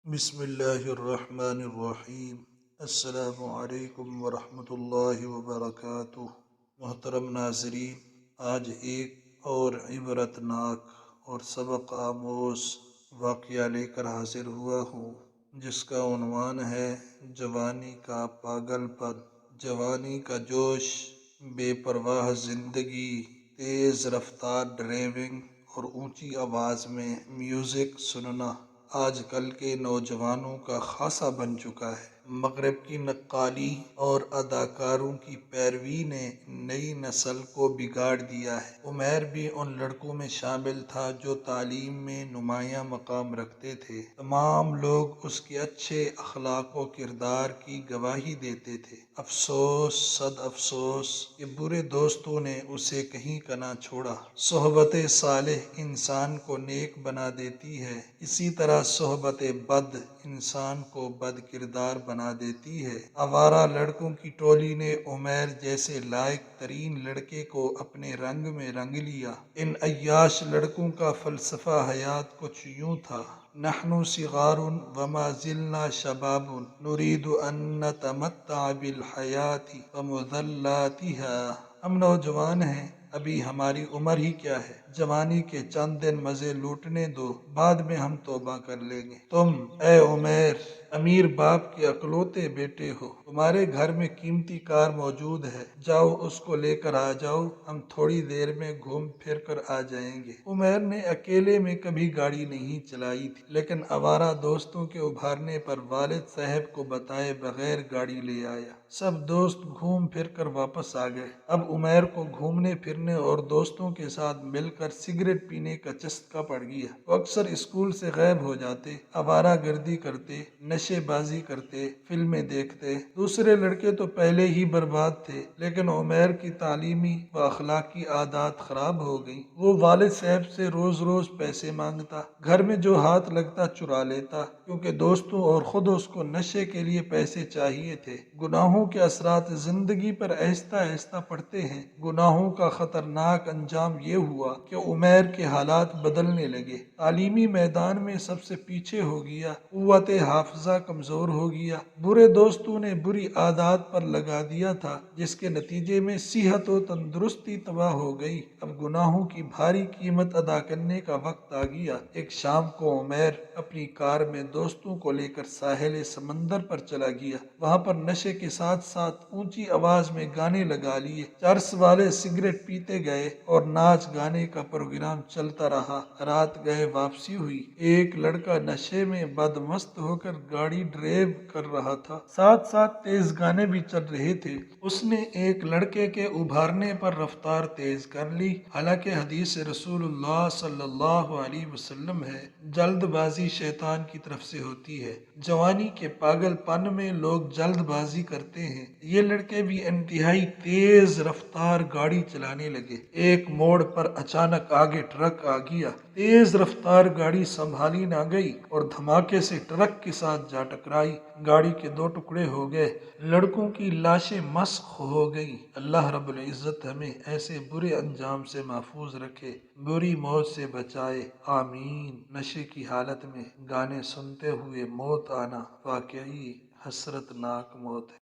بسم اللہ الرحمن الرحیم۔ السلام علیکم ورحمۃ اللہ وبرکاتہ۔ محترم ناظرین، آج ایک اور عبرت ناک اور سبق آموز واقعہ لے کر حاضر ہوا ہوں، جس کا عنوان ہے جوانی کا پاگل پن۔ جوانی کا جوش، بے پرواہ زندگی، تیز رفتار ڈرائیونگ اور اونچی آواز میں میوزک سننا آج کل کے نوجوانوں کا خاصہ بن چکا ہے۔ مغرب کی نقالی اور اداکاروں کی پیروی نے نئی نسل کو بگاڑ دیا ہے۔ عمیر بھی ان لڑکوں میں شامل تھا جو تعلیم میں نمایاں مقام رکھتے تھے۔ تمام لوگ اس کے اچھے اخلاق و کردار کی گواہی دیتے تھے۔ افسوس، صد افسوس کہ برے دوستوں نے اسے کہیں کا نہ چھوڑا۔ صحبت صالح انسان کو نیک بنا دیتی ہے، اسی طرح صحبت بد انسان کو بد کردار بنا دیتی ہے۔ آوارہ لڑکوں کی ٹولی نے عمیر جیسے لائق ترین لڑکے کو اپنے رنگ میں رنگ لیا۔ ان عیاش لڑکوں کا فلسفہ حیات کچھ یوں تھا: نحن صغار وما زلنا شباب نريد ان نتمتع بالحیات ومذلاتها۔ ہم نوجوان ہیں، ابھی ہماری عمر ہی کیا ہے، جوانی کے چند دن مزے لوٹنے دو، بعد میں ہم توبہ کر لیں گے۔ تم اے عمیر امیر باپ کے اکلوتے بیٹے ہو، تمہارے گھر میں قیمتی کار موجود ہے، جاؤ اس کو لے کر آ جاؤ، ہم تھوڑی دیر میں گھوم پھر کر آ جائیں گے۔ عمیر نے اکیلے میں کبھی گاڑی نہیں چلائی تھی، لیکن آوارہ دوستوں کے ابھارنے پر والد صاحب کو بتائے بغیر گاڑی لے آیا۔ سب دوست گھوم پھر کر واپس آ گئے۔ اب عمیر کو گھومنے پھرنے اور دوستوں کے ساتھ مل کر سگریٹ پینے کا چسکا پڑ گیا۔ وہ اکثر اسکول سے غائب ہو جاتے، آوارہ گردی کرتے، نشے بازی کرتے، فلمیں دیکھتے۔ دوسرے لڑکے تو پہلے ہی برباد تھے، لیکن عمیر کی تعلیمی و اخلاقی عادات خراب ہو گئیں۔ وہ والد صاحب سے روز روز پیسے مانگتا، گھر میں جو ہاتھ لگتا چرا لیتا، کیونکہ دوستوں اور خود اس کو نشے کے لیے پیسے چاہیے تھے۔ گناہوں کے اثرات زندگی پر آہستہ آہستہ پڑتے ہیں۔ گناہوں کا خطرناک انجام یہ ہوا کہ عمیر کے حالات بدلنے لگے۔ تعلیمی میدان میں سب سے پیچھے ہو گیا، قوت حافظہ کمزور ہو گیا۔ برے دوستوں نے بری عادات پر لگا دیا تھا، جس کے نتیجے میں صحت و تندرستی تباہ ہو گئی۔ اب گناہوں کی بھاری قیمت ادا کرنے کا وقت آ گیا۔ ایک شام کو عمیر اپنی کار میں دوستوں کو لے کر ساحل سمندر پر چلا گیا۔ وہاں پر نشے کے ساتھ ساتھ اونچی آواز میں گانے لگا لیے، چرس والے سگریٹ پیتے گئے اور ناچ گانے کا پروگرام چلتا رہا۔ رات گئے واپسی ہوئی۔ ایک لڑکا نشے میں بدمست ہو کر گاڑی ڈرائیو کر رہا تھا، ساتھ ساتھ تیز گانے بھی چل رہے تھے۔ اس نے ایک لڑکے کے ابھارنے پر رفتار تیز کر لی، حالانکہ حدیث رسول اللہ صلی اللہ علیہ وسلم ہے: جلد بازی شیطان کی طرف سے ہوتی ہے۔ جوانی کے پاگل پن میں لوگ جلد بازی کرتے ہیں۔ یہ لڑکے بھی انتہائی تیز رفتار گاڑی چلانے لگے۔ ایک موڑ پر اچانک آگے ٹرک آ گیا۔ تیز رفتار گاڑی سنبھالی نہ گئی اور دھماکے سے ٹرک کے ساتھ جا ٹکرائی۔ گاڑی کے دو ٹکڑے ہو گئے، لڑکوں کی لاشیں مسخ ہو گئیں۔ اللہ رب العزت ہمیں ایسے برے انجام سے محفوظ رکھے، بری موت سے بچائے، آمین۔ نشے کی حالت میں گانے سنتے ہوئے موت آنا واقعی حسرت ناک موت ہے۔